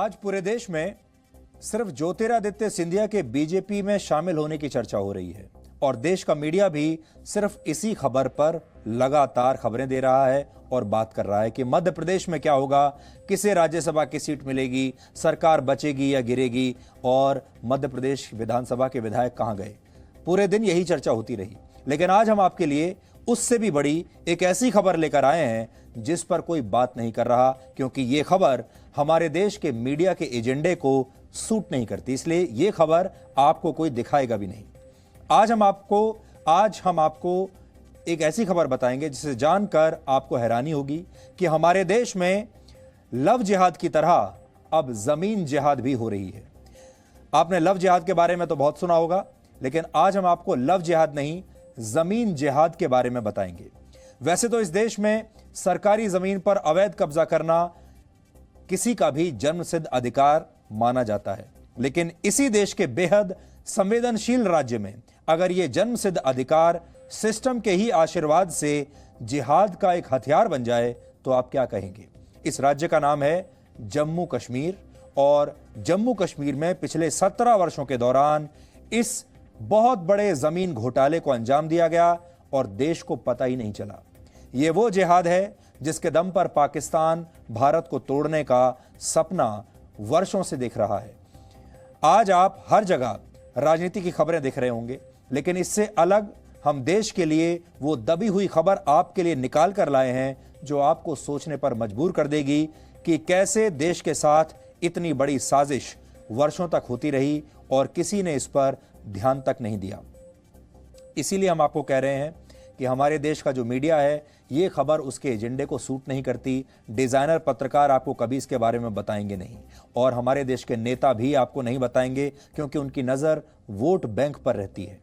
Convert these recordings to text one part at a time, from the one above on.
आज पूरे देश में सिर्फ ज्योतिरादित्य सिंधिया के बीजेपी में शामिल होने की चर्चा हो रही है और देश का मीडिया भी सिर्फ इसी खबर पर लगातार खबरें दे रहा है और बात कर रहा है कि मध्य प्रदेश में क्या होगा, किसे राज्यसभा की सीट मिलेगी, सरकार बचेगी या गिरेगी और मध्य प्रदेश विधानसभा के विधायक कहां गए। पूरे दिन यही चर्चा होती रही। लेकिन आज हम आपके लिए उससे भी बड़ी एक ऐसी खबर लेकर आए हैं जिस पर कोई बात नहीं कर रहा, क्योंकि ये खबर हमारे देश के मीडिया के एजेंडे को सूट नहीं करती, इसलिए ये खबर आपको कोई दिखाएगा भी नहीं। आज हम आपको एक ऐसी खबर बताएंगे जिसे जानकर आपको हैरानी होगी कि हमारे देश में लव जिहाद की तरह अब जमीन जिहाद भी हो रही है। आपने लव जिहाद के बारे में तो बहुत सुना होगा, लेकिन आज हम आपको लव जिहाद नहीं, जमीन जिहाद के बारे में बताएंगे। वैसे तो इस देश में सरकारी जमीन पर अवैध कब्जा करना किसी का भी जन्मसिद्ध अधिकार माना जाता है, लेकिन इसी देश के बेहद संवेदनशील राज्य में अगर यह जन्मसिद्ध अधिकार सिस्टम के ही आशीर्वाद से जिहाद का एक हथियार बन जाए तो आप क्या कहेंगे। इस राज्य का नाम है जम्मू कश्मीर और जम्मू कश्मीर में पिछले 17 वर्षों के दौरान इस बहुत बड़े जमीन घोटाले को अंजाम दिया गया और देश को पता ही नहीं चला। यह वो जिहाद है जिसके दम पर पाकिस्तान भारत को तोड़ने का सपना वर्षों से देख रहा है। आज आप हर जगह राजनीति की खबरें देख रहे होंगे, लेकिन इससे अलग हम देश के लिए वो दबी हुई खबर आपके लिए निकाल कर लाए हैं जो आपको सोचने पर मजबूर कर देगी कि कैसे देश के साथ इतनी बड़ी साजिश वर्षों तक होती रही और किसी ने इस पर ध्यान तक नहीं दिया। इसीलिए हम आपको कह रहे हैं कि हमारे देश का जो मीडिया है ये खबर उसके एजेंडे को सूट नहीं करती। डिजाइनर पत्रकार आपको कभी इसके बारे में बताएंगे नहीं और हमारे देश के नेता भी आपको नहीं बताएंगे, क्योंकि उनकी नजर वोट बैंक पर रहती है।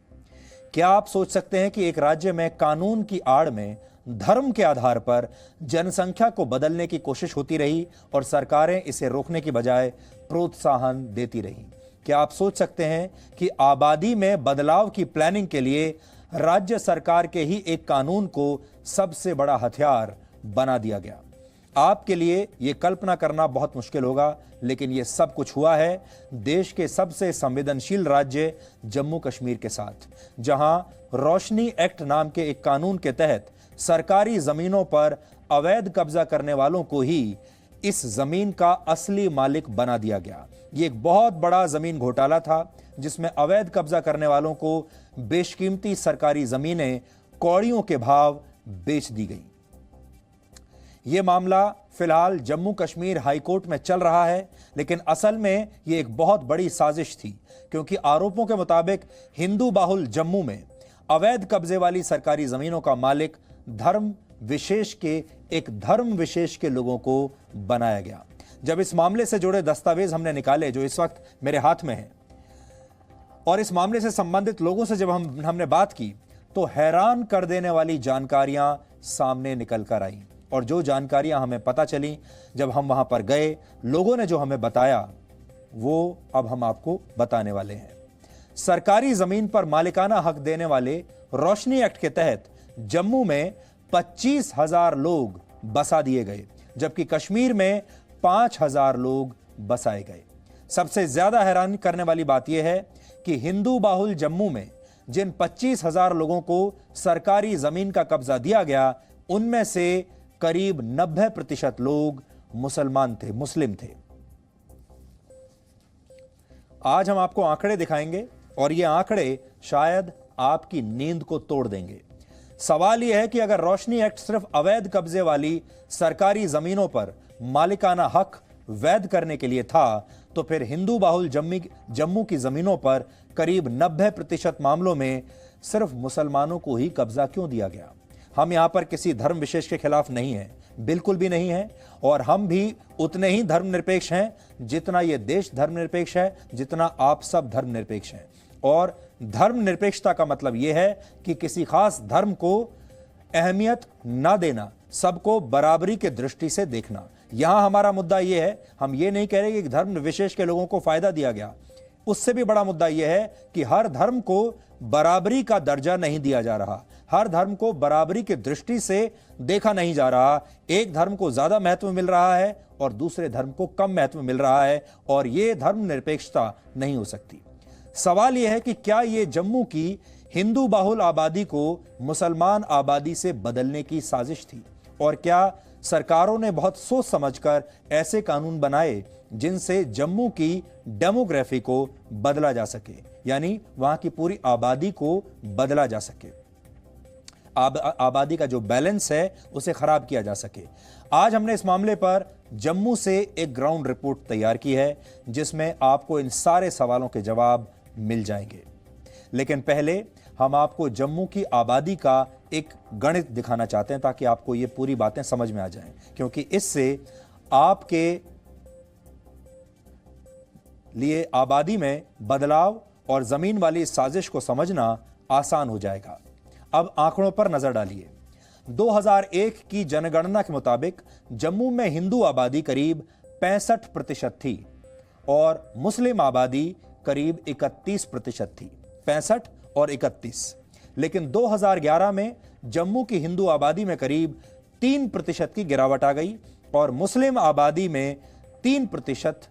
क्या आप सोच सकते हैं कि एक राज्य में कानून की आड़ में धर्म के आधार पर जनसंख्या को बदलने की कोशिश होती रही और सरकारें इसे रोकने की बजाय प्रोत्साहन देती रही। क्या आप सोच सकते हैं कि आबादी में बदलाव की प्लानिंग के लिए राज्य सरकार के ही एक कानून को सबसे बड़ा हथियार बना दिया गया। आपके लिए यह कल्पना करना बहुत मुश्किल होगा, लेकिन यह सब कुछ हुआ है देश के सबसे संवेदनशील राज्य जम्मू कश्मीर के साथ, जहां रोशनी एक्ट नाम के एक कानून के तहत सरकारी जमीनों पर अवैध कब्जा करने वालों को ही इस जमीन का असली मालिक बना दिया गया। यह एक बहुत बड़ा जमीन घोटाला था जिसमें अवैध कब्जा करने वालों को बेशकीमती सरकारी जमीनें कौड़ियों के भाव बेच दी गई। यह मामला फिलहाल जम्मू कश्मीर हाईकोर्ट में चल रहा है, लेकिन असल में यह एक बहुत बड़ी साजिश थी, क्योंकि आरोपों के मुताबिक हिंदू बाहुल जम्मू में अवैध कब्जे वाली सरकारी जमीनों का मालिक धर्म विशेष के लोगों को बनाया गया। जब इस मामले से जुड़े दस्तावेज हमने निकाले जो इस वक्त मेरे हाथ में हैं, और इस मामले से संबंधित लोगों से जब हमने बात की तो हैरान कर देने वाली जानकारियां सामने निकल कर आई। और जो जानकारियां हमें पता चली जब हम वहां पर गए, लोगों ने जो हमें बताया वो अब हम आपको बताने वाले हैं। सरकारी जमीन पर मालिकाना हक देने वाले रोशनी एक्ट के तहत जम्मू में 25,000 लोग बसा दिए गए, जबकि कश्मीर में 5,000 लोग बसाए गए। सबसे ज्यादा हैरान करने वाली बात यह है कि हिंदू बाहुल जम्मू में जिन 25,000 लोगों को सरकारी जमीन का कब्जा दिया गया, उनमें से करीब 90% लोग मुस्लिम थे। आज हम आपको आंकड़े दिखाएंगे और ये आंकड़े शायद आपकी नींद को तोड़ देंगे। सवाल यह है कि अगर रोशनी एक्ट सिर्फ अवैध कब्जे वाली सरकारी जमीनों पर मालिकाना हक वैध करने के लिए था, तो फिर हिंदू बाहुल जम्मू की जमीनों पर करीब 90% मामलों में सिर्फ मुसलमानों को ही कब्जा क्यों दिया गया। हम यहां पर किसी धर्म विशेष के खिलाफ नहीं हैं, बिल्कुल भी नहीं है, और हम भी उतने ही धर्मनिरपेक्ष हैं जितना यह देश धर्मनिरपेक्ष है, जितना आप सब धर्मनिरपेक्ष हैं। और धर्मनिरपेक्षता का मतलब यह है कि किसी खास धर्म को अहमियत ना देना, सबको बराबरी के दृष्टि से देखना। यहां हमारा मुद्दा यह है, हम ये नहीं कह रहे कि धर्म विशेष के लोगों को फायदा दिया गया। उससे भी बड़ा मुद्दा यह है कि हर धर्म को बराबरी का दर्जा नहीं दिया जा रहा। हर धर्म को बराबरी की दृष्टि से देखा नहीं जा रहा। एक धर्म को ज्यादा महत्व मिल रहा है और दूसरे धर्म को कम महत्व मिल रहा है, और यह धर्मनिरपेक्षता नहीं हो सकती। सवाल यह है कि क्या यह जम्मू की हिंदू बाहुल आबादी को मुसलमान आबादी से बदलने की साजिश थी, और क्या सरकारों ने बहुत सोच समझकर ऐसे कानून बनाए जिनसे जम्मू की डेमोग्राफी को बदला जा सके, यानी वहां की पूरी आबादी को बदला जा सके, आबादी का जो बैलेंस है उसे खराब किया जा सके। आज हमने इस मामले पर जम्मू से एक ग्राउंड रिपोर्ट तैयार की है जिसमें आपको इन सारे सवालों के जवाब मिल जाएंगे। लेकिन पहले हम आपको जम्मू की आबादी का एक गणित दिखाना चाहते हैं ताकि आपको ये पूरी बातें समझ में आ जाएं, क्योंकि इससे आपके लिए आबादी में बदलाव और जमीन वाली साजिश को समझना आसान हो जाएगा। अब आंकड़ों पर नजर डालिए। 2001 की जनगणना के मुताबिक जम्मू में हिंदू आबादी करीब 65% थी और मुस्लिम आबादी करीब 31% थी। 65 और 31। लेकिन 2011 में जम्मू की हिंदू आबादी में करीब 3% की गिरावट आ गई और मुस्लिम आबादी में 3%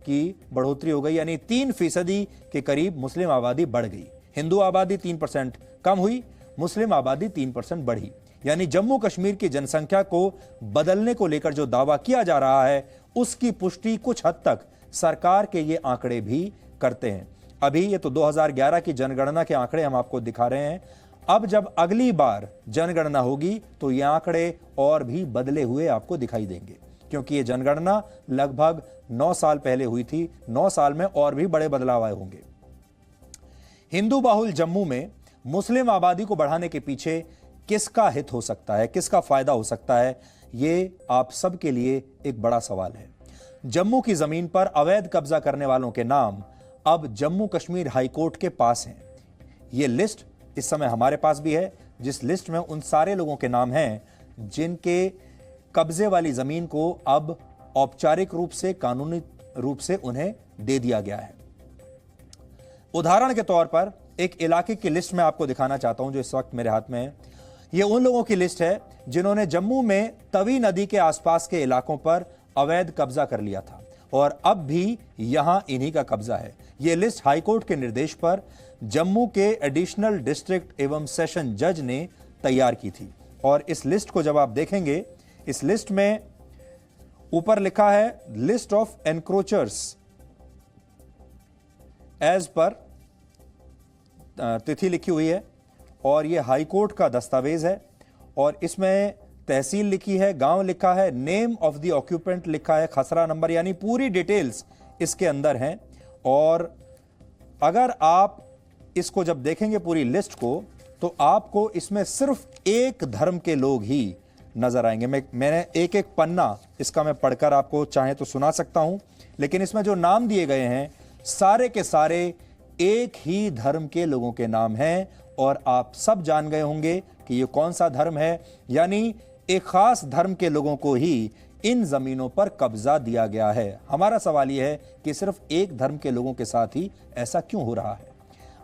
की बढ़ोतरी हो गई, यानी 3% के करीब मुस्लिम आबादी बढ़ गई। हिंदू आबादी 3% कम हुई, मुस्लिम आबादी 3% बढ़ी। यानी जम्मू कश्मीर की जनसंख्या को बदलने को लेकर जो दावा किया जा रहा है उसकी पुष्टि कुछ हद तक सरकार के ये आंकड़े भी करते हैं। अभी ये तो 2011 की जनगणना के आंकड़े हम आपको दिखा रहे हैं। अब जब अगली बार जनगणना होगी तो ये आंकड़े और भी बदले हुए आपको दिखाई देंगे, क्योंकि ये जनगणना लगभग 9 साल पहले हुई थी। 9 साल में और भी बड़े बदलाव आए होंगे। हिंदू बाहुल जम्मू में मुस्लिम आबादी को बढ़ाने के पीछे किसका हित हो सकता है, किसका फायदा हो सकता है, ये आप सबके लिए एक बड़ा सवाल है। जम्मू की जमीन पर अवैध कब्जा करने वालों के नाम अब जम्मू कश्मीर हाईकोर्ट के पास हैं। ये लिस्ट इस समय हमारे पास भी है, जिस लिस्ट में उन सारे लोगों के नाम हैं जिनके कब्जे वाली जमीन को अब औपचारिक रूप से, कानूनी रूप से उन्हें दे दिया गया है। उदाहरण के तौर पर एक इलाके की लिस्ट मैं आपको दिखाना चाहता हूं जो इस वक्त मेरे हाथ में है। यह उन लोगों की लिस्ट है जिन्होंने जम्मू में तवी नदी के आसपास के इलाकों पर अवैध कब्जा कर लिया था और अब भी यहां इन्हीं का कब्जा है। यह लिस्ट हाईकोर्ट के निर्देश पर जम्मू के एडिशनल डिस्ट्रिक्ट एवं सेशन जज ने तैयार की थी। और इस लिस्ट को जब आप देखेंगे, इस लिस्ट में ऊपर लिखा है list of encroachers as per तिथि लिखी हुई है और यह हाईकोर्ट का दस्तावेज है और इसमें तहसील लिखी है, गांव लिखा है, नेम ऑफ द ऑक्यूपेंट लिखा है, खसरा नंबर, यानी पूरी डिटेल्स इसके अंदर हैं। और अगर आप इसको जब देखेंगे पूरी लिस्ट को तो आपको इसमें सिर्फ एक धर्म के लोग ही नजर आएंगे। मैंने एक एक पन्ना इसका मैं पढ़कर आपको चाहे तो सुना सकता हूं, लेकिन इसमें जो नाम दिए गए हैं सारे के सारे एक ही धर्म के लोगों के नाम हैं और आप सब जान गए होंगे कि ये कौन सा धर्म है। यानी एक खास धर्म के लोगों को ही इन जमीनों पर कब्जा दिया गया है। हमारा सवाल यह है कि सिर्फ एक धर्म के लोगों के साथ ही ऐसा क्यों हो रहा है।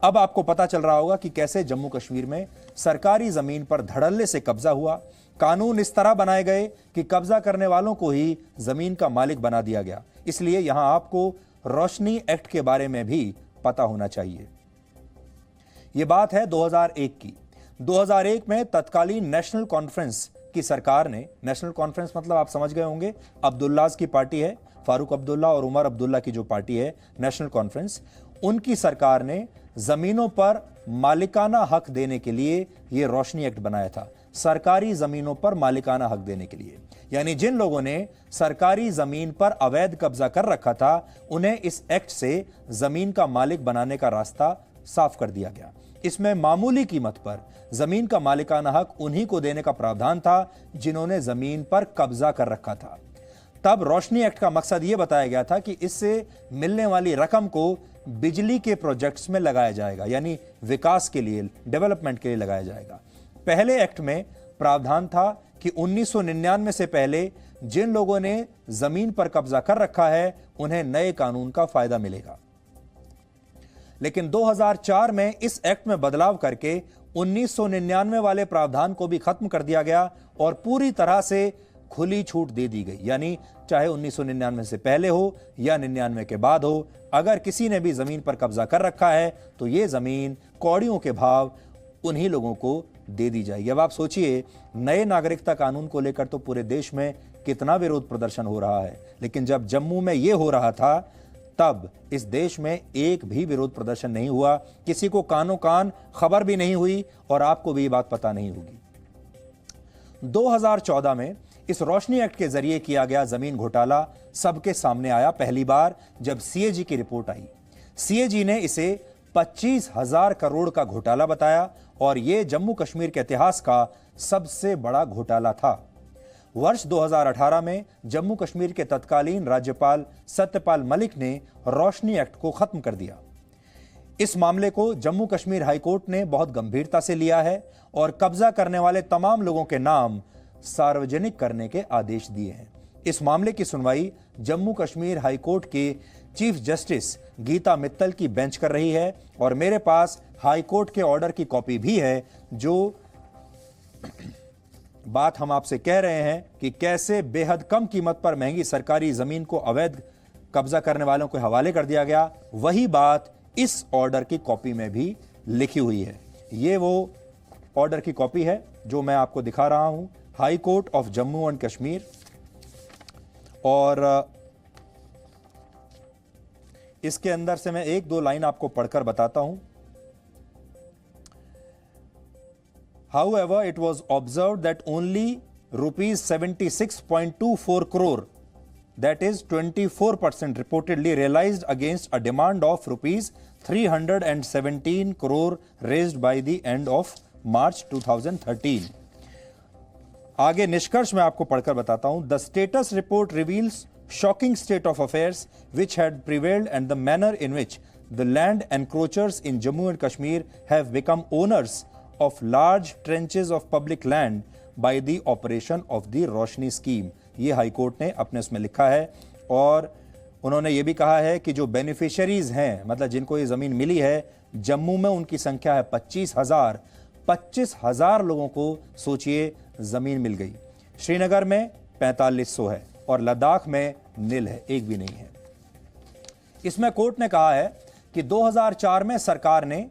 अब आपको पता चल रहा होगा कि कैसे जम्मू कश्मीर में सरकारी जमीन पर धड़ल्ले से कब्जा हुआ। कानून इस तरह बनाए गए कि कब्जा करने वालों को ही जमीन का मालिक बना दिया गया। इसलिए यहां आपको रोशनी एक्ट के बारे में भी पता होना चाहिए। यह बात है 2001 की। 2001 में तत्कालीन नेशनल कॉन्फ्रेंस की सरकार ने, नेशनल कॉन्फ्रेंस मतलब आप समझ गए होंगे, अब्दुल्लाज की पार्टी है, फारूक अब्दुल्ला और उमर अब्दुल्ला की जो पार्टी है नेशनल कॉन्फ्रेंस, उनकी सरकार ने जमीनों पर मालिकाना हक देने के लिए यह रोशनी एक्ट बनाया था। सरकारी जमीनों पर मालिकाना हक देने के लिए, यानी जिन लोगों ने सरकारी जमीन पर अवैध कब्जा कर रखा था उन्हें इस एक्ट से जमीन का मालिक बनाने का रास्ता साफ कर दिया गया। इसमें मामूली कीमत पर जमीन का मालिकाना हक उन्हीं को देने का प्रावधान था जिन्होंने जमीन पर कब्जा कर रखा था। तब रोशनी एक्ट का मकसद यह बताया गया था कि इससे मिलने वाली रकम को बिजली के प्रोजेक्ट्स में लगाया जाएगा, यानी विकास के लिए, डेवलपमेंट के लिए लगाया जाएगा। पहले एक्ट में प्रावधान था कि 1999 से पहले जिन लोगों ने जमीन पर कब्जा कर रखा है उन्हें नए कानून का फायदा मिलेगा। लेकिन 2004 में इस एक्ट में बदलाव करके 1999 वाले प्रावधान को भी खत्म कर दिया गया और पूरी तरह से खुली छूट दे दी गई। यानी चाहे 1999 से पहले हो या 99 के बाद हो, अगर किसी ने भी जमीन पर कब्जा कर रखा है तो यह जमीन कौड़ियों के भाव उन्हीं लोगों को दे दी जाएगी। अब आप सोचिए, नए नागरिकता कानून को लेकर तो पूरे देश में कितना विरोध प्रदर्शन हो रहा है, लेकिन जब जम्मू में यह हो रहा था तब इस देश में एक भी विरोध प्रदर्शन नहीं हुआ, किसी को कानों कान खबर भी नहीं हुई और आपको भी ये बात पता नहीं होगी। 2014 में इस रोशनी एक्ट के जरिए किया गया जमीन घोटाला सबके सामने आया पहली बार जब सीएजी की रिपोर्ट आई। सीएजी ने इसे 25,000 करोड़ का घोटाला बताया और यह जम्मू कश्मीर के इतिहास का सबसे बड़ा घोटाला था। वर्ष 2018 में जम्मू कश्मीर के तत्कालीन राज्यपाल सत्यपाल मलिक ने रोशनी एक्ट को खत्म कर दिया। इस मामले को जम्मू कश्मीर हाईकोर्ट ने बहुत गंभीरता से लिया है और कब्जा करने वाले तमाम लोगों के नाम सार्वजनिक करने के आदेश दिए हैं। इस मामले की सुनवाई जम्मू कश्मीर हाईकोर्ट के चीफ जस्टिस गीता मित्तल की बेंच कर रही है और मेरे पास हाईकोर्ट के ऑर्डर की कॉपी भी है जो बात हम आपसे कह रहे हैं कि कैसे बेहद कम कीमत पर महंगी सरकारी जमीन को अवैध कब्जा करने वालों के हवाले कर दिया गया, वही बात इस ऑर्डर की कॉपी में भी लिखी हुई है। ये वो ऑर्डर की कॉपी है जो मैं आपको दिखा रहा हूं, high court of Jammu and Kashmir. और इसके अंदर से मैं एक दो लाइन आपको पढ़कर बताता हूं। However, it was observed that only rupees 76.24 crore, that is 24%, reportedly realized against a demand of rupees 317 crore raised by the end of March 2013. आगे निष्कर्ष मैं आपको पढ़कर बताता हूं। The status report reveals shocking state of affairs which had prevailed and the manner in which the land encroachers in Jammu and Kashmir have become owners of large trenches of public land by the operation of the Roshni scheme. ये high court ने अपने उसमें लिखा है और उन्होंने ये भी कहा है कि जो बेनिफिशियरीज हैं, मतलब जिनको ये जमीन मिली है, जम्मू में उनकी संख्या है 25,000। 25,000 लोगों को सोचिए जमीन मिल गई। श्रीनगर में 4500 है और लद्दाख में नील है, एक भी नहीं है। इसमें कोर्ट ने कहा है कि 2004 में सरकार ने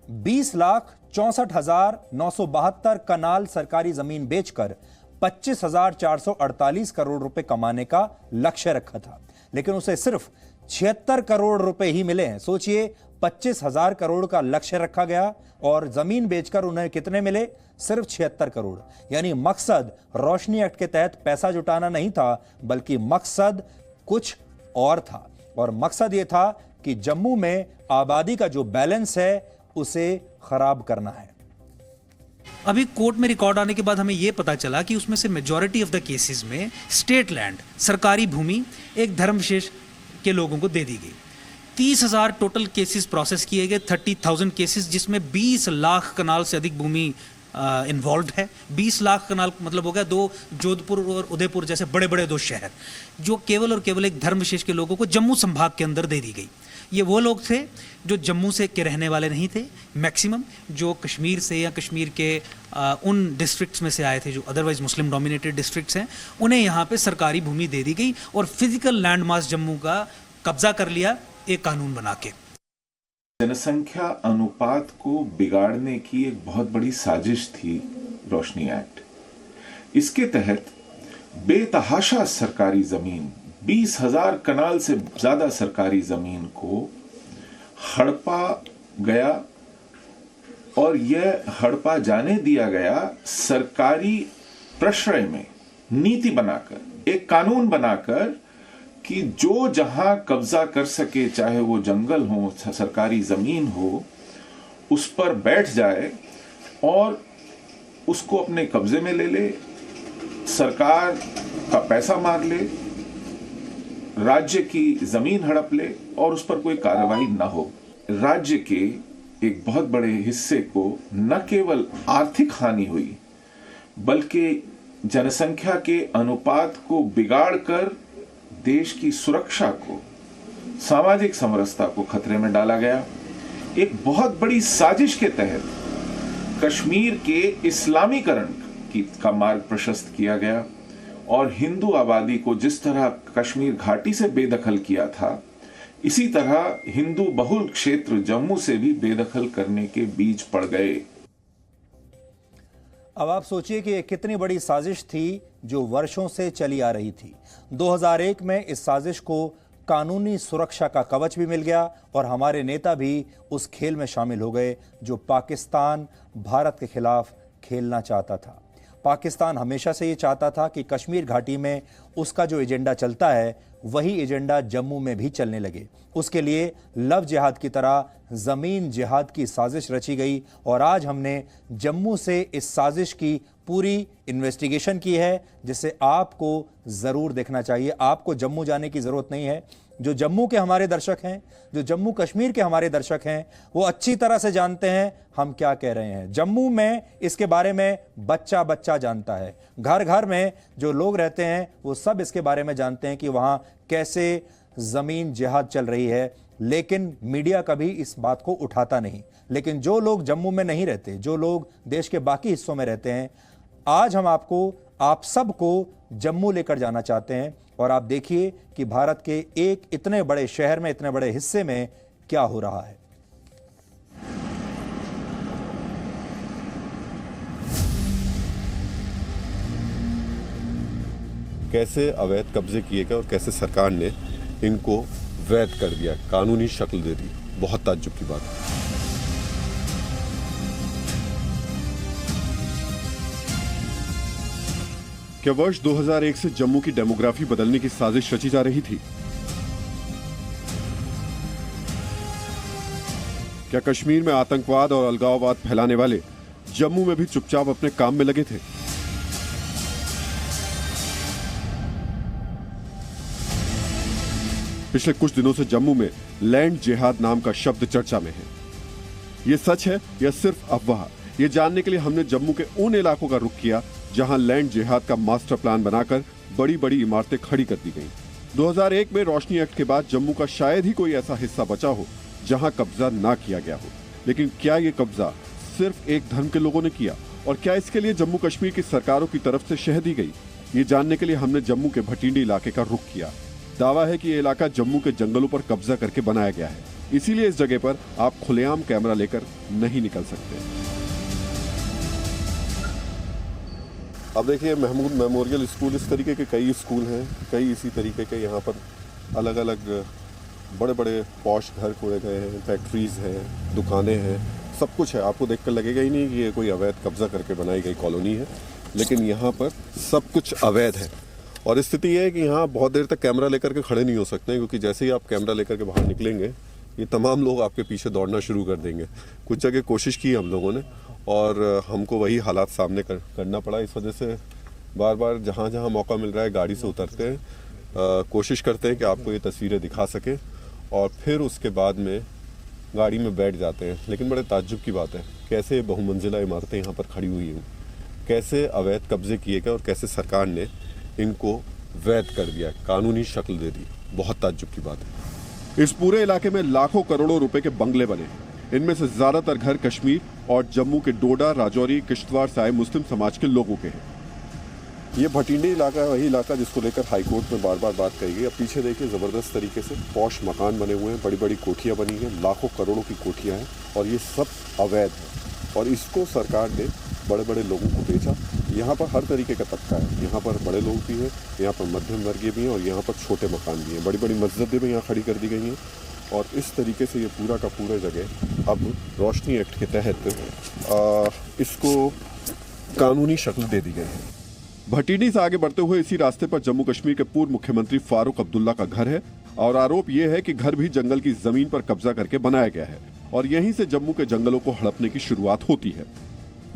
20,64,972 कनाल सरकारी जमीन बेचकर 25,448 करोड़ रुपए कमाने का लक्ष्य रखा था, लेकिन उसे सिर्फ 76 करोड़ रुपए ही मिले हैं। सोचिए, 25,000 करोड़ का लक्ष्य रखा गया और जमीन बेचकर उन्हें कितने मिले? सिर्फ 76 करोड़। यानी मकसद रोशनी एक्ट के तहत पैसा जुटाना नहीं था, बल्कि मकसद कुछ और था और मकसद यह था कि जम्मू में आबादी का जो बैलेंस है उसे खराब करना है। अभी कोर्ट में रिकॉर्ड आने के बाद हमें यह पता चला कि उसमें से मेजॉरिटी ऑफ द केसेस में स्टेट लैंड, सरकारी भूमि एक धर्म विशेष के लोगों को दे दी गई। 30,000 टोटल केसेस प्रोसेस किए गए, 30,000 केसेस, जिसमें 20 लाख कनाल से अधिक भूमि इन्वॉल्व है। 20 लाख कनाल मतलब हो गया 2 जोधपुर और उदयपुर जैसे बड़े बड़े 2 शहर, जो केवल और केवल एक धर्म विशेष के लोगों को जम्मू संभाग के अंदर दे दी गई। ये वो लोग थे जो जम्मू से के रहने वाले नहीं थे, मैक्सिमम जो कश्मीर से या कश्मीर के उन डिस्ट्रिक्ट्स में से आए थे जो अदरवाइज मुस्लिम डोमिनेटेड डिस्ट्रिक्ट्स हैं, उन्हें यहाँ पे सरकारी भूमि दे दी गई और फिजिकल लैंड मास जम्मू का कब्जा कर लिया एक कानून बना के। जनसंख्या अनुपात को बिगाड़ने की एक बहुत बड़ी साजिश थी रोशनी एक्ट। इसके तहत बेतहाशा सरकारी जमीन, 20,000 कनाल से ज्यादा सरकारी जमीन को हड़पा गया और यह हड़पा जाने दिया गया सरकारी प्रश्रय में, नीति बनाकर, एक कानून बनाकर कि जो जहां कब्जा कर सके, चाहे वो जंगल हो, सरकारी जमीन हो, उस पर बैठ जाए और उसको अपने कब्जे में ले ले, सरकार का पैसा मार ले, राज्य की जमीन हड़प ले और उस पर कोई कार्रवाई न हो। राज्य के एक बहुत बड़े हिस्से को न केवल आर्थिक हानि हुई, बल्कि जनसंख्या के अनुपात को बिगाड़कर देश की सुरक्षा को, सामाजिक समरसता को खतरे में डाला गया। एक बहुत बड़ी साजिश के तहत कश्मीर के इस्लामीकरण का मार्ग प्रशस्त किया गया और हिंदू आबादी को जिस तरह कश्मीर घाटी से बेदखल किया था, इसी तरह हिंदू बहुल क्षेत्र जम्मू से भी बेदखल करने के बीज पड़ गए। अब आप सोचिए कि ये कितनी बड़ी साजिश थी जो वर्षों से चली आ रही थी। 2001 में इस साजिश को कानूनी सुरक्षा का कवच भी मिल गया और हमारे नेता भी उस खेल में शामिल हो गए जो पाकिस्तान भारत के खिलाफ खेलना चाहता था। पाकिस्तान हमेशा से ये चाहता था कि कश्मीर घाटी में उसका जो एजेंडा चलता है वही एजेंडा जम्मू में भी चलने लगे। उसके लिए लव जिहाद की तरह ज़मीन जिहाद की साजिश रची गई और आज हमने जम्मू से इस साजिश की पूरी इन्वेस्टिगेशन की है, जिसे आपको ज़रूर देखना चाहिए। आपको जम्मू जाने की ज़रूरत नहीं है। जो जम्मू के हमारे दर्शक हैं, जो जम्मू कश्मीर के हमारे दर्शक हैं, वो अच्छी तरह से जानते हैं हम क्या कह रहे हैं। जम्मू में इसके बारे में बच्चा बच्चा जानता है। घर घर में जो लोग रहते हैं वो सब इसके बारे में जानते हैं कि वहाँ कैसे ज़मीन जिहाद चल रही है, लेकिन मीडिया कभी इस बात को उठाता नहीं। लेकिन जो लोग जम्मू में नहीं रहते, जो लोग देश के बाकी हिस्सों में रहते हैं, आज हम आप सबको जम्मू लेकर जाना चाहते हैं और आप देखिए कि भारत के एक इतने बड़े शहर में, इतने बड़े हिस्से में क्या हो रहा है। कैसे अवैध कब्जे किए गए और कैसे सरकार ने इनको वैध कर दिया, कानूनी शक्ल दे दी। बहुत ताज्जुब की बात है। क्या वर्ष 2001 से जम्मू की डेमोग्राफी बदलने की साजिश रची जा रही थी? क्या कश्मीर में आतंकवाद और अलगाववाद फैलाने वाले जम्मू में भी चुपचाप अपने काम में लगे थे? पिछले कुछ दिनों से जम्मू में लैंड जिहाद नाम का शब्द चर्चा में है। यह सच है या सिर्फ अफवाह? ये जानने के लिए हमने जम्मू के उन इलाकों का रुख किया जहां लैंड जिहाद का मास्टर प्लान बनाकर बड़ी बड़ी इमारतें खड़ी कर दी गईं। 2001 में रोशनी एक्ट के बाद जम्मू का शायद ही कोई ऐसा हिस्सा बचा हो जहां कब्जा ना किया गया हो। लेकिन क्या ये कब्जा सिर्फ एक धर्म के लोगों ने किया और क्या इसके लिए जम्मू कश्मीर की सरकारों की तरफ से शह दी गई? ये जानने के लिए हमने जम्मू के भटिंडी इलाके का रुख किया। दावा है कि ये इलाका जम्मू के जंगलों पर कब्जा करके बनाया गया है, इसीलिए इस जगह पर आप खुलेआम कैमरा लेकर नहीं निकल सकते। अब देखिए, महमूद मेमोरियल स्कूल, इस तरीके के कई स्कूल हैं, कई इसी तरीके के यहाँ पर अलग अलग बड़े बड़े पॉश घर खोले गए हैं, फैक्ट्रीज हैं, दुकानें हैं, सब कुछ है। आपको देखकर लगेगा ही नहीं कि ये कोई अवैध कब्जा करके बनाई गई कॉलोनी है, लेकिन यहाँ पर सब कुछ अवैध है। और स्थिति ये है कि यहाँ बहुत देर तक कैमरा लेकर के खड़े नहीं हो सकते, क्योंकि जैसे ही आप कैमरा लेकर के बाहर निकलेंगे ये तमाम लोग आपके पीछे दौड़ना शुरू कर देंगे। कुछ जगह कोशिश की हम लोगों ने और हमको वही हालात सामने करना पड़ा। इस वजह से बार बार जहाँ जहाँ मौका मिल रहा है गाड़ी से उतरते हैं, कोशिश करते हैं कि आपको ये तस्वीरें दिखा सकें और फिर उसके बाद में गाड़ी में बैठ जाते हैं। लेकिन बड़े ताज्जुब की बात है, कैसे बहुमंजिला इमारतें यहाँ पर खड़ी हुई हैं, कैसे अवैध कब्जे किए गए और कैसे सरकार ने इनको वैध कर दिया, कानूनी शक्ल दे दी। बहुत ताज्जुब की बात है। इस पूरे इलाके में लाखों करोड़ों रुपए के बंगले बने हैं। इनमें से ज्यादातर घर कश्मीर और जम्मू के डोडा, राजौरी, किश्तवाड़ से आए मुस्लिम समाज के लोगों के हैं। ये भटिंडी इलाका है, वही इलाका जिसको लेकर हाईकोर्ट में बार बार बात कही गई। अब पीछे देखिए, जबरदस्त तरीके से पॉश मकान बने हुए हैं, बड़ी बड़ी कोठियां बनी हैं, लाखों करोड़ों की कोठियां हैं और ये सब अवैध है। और इसको सरकार ने बड़े बड़े लोगों को बेचा। यहाँ पर हर तरीके का तबका है, यहाँ पर बड़े लोग भी हैं, यहाँ पर मध्यम वर्गीय भी हैं और यहाँ पर छोटे मकान भी हैं। बड़ी बड़ी मस्जिदें भी यहाँ खड़ी कर दी गई हैं और इस तरीके से ये पूरा का पूरा जगह अब रोशनी एक्ट के तहत इसको कानूनी शक्ल दे दी गई है। भटिंडी से आगे बढ़ते हुए इसी रास्ते पर जम्मू कश्मीर के पूर्व मुख्यमंत्री फारूक अब्दुल्ला का घर है और आरोप यह है कि घर भी जंगल की जमीन पर कब्जा करके बनाया गया है और यहीं से जम्मू के जंगलों को हड़पने की शुरुआत होती है।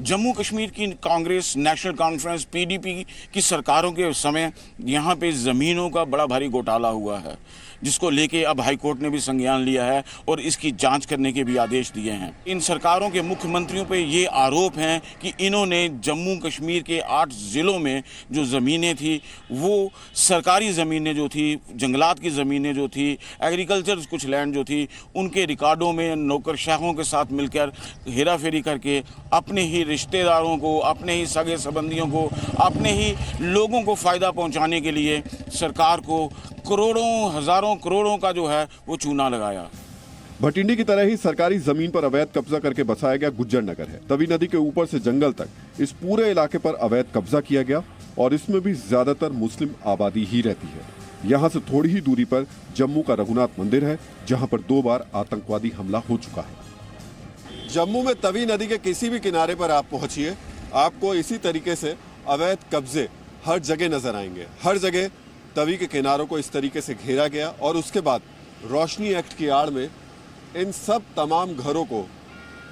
जम्मू कश्मीर की कांग्रेस, नेशनल कॉन्फ्रेंस, पीडीपी की सरकारों के समय यहाँ पे ज़मीनों का बड़ा भारी घोटाला हुआ है। जिसको लेके अब हाई कोर्ट ने भी संज्ञान लिया है और इसकी जांच करने के भी आदेश दिए हैं। इन सरकारों के मुख्यमंत्रियों पे ये आरोप हैं कि इन्होंने जम्मू कश्मीर के 8 ज़िलों में जो ज़मीनें थी वो सरकारी ज़मीनें जो थी, जंगलात की ज़मीनें जो थी, एग्रीकल्चर कुछ लैंड जो थी, उनके रिकॉर्डों में नौकरशाहों के साथ मिलकर हेरा फेरी करके अपने ही रिश्तेदारों को, अपने ही सगे संबंधियों को, अपने ही लोगों को फ़ायदा पहुंचाने के लिए सरकार को करोड़ों, हज़ारों करोड़ों का जो है वो चूना लगाया। भटिंडी की तरह ही सरकारी जमीन पर अवैध कब्जा करके बसाया गया गुज्जर नगर है। तवी नदी के ऊपर से जंगल तक इस पूरे इलाके पर अवैध कब्जा किया गया और इसमें भी ज्यादातर मुस्लिम आबादी ही रहती है। यहाँ से थोड़ी ही दूरी पर जम्मू का रघुनाथ मंदिर है, जहाँ पर 2 बार आतंकवादी हमला हो चुका है। जम्मू में तवी नदी के किसी भी किनारे पर आप पहुंचिए, आपको इसी तरीके से अवैध कब्जे हर जगह नजर आएंगे। हर जगह तवी के किनारों को इस तरीके से घेरा गया और उसके बाद रोशनी एक्ट की आड़ में इन सब तमाम घरों को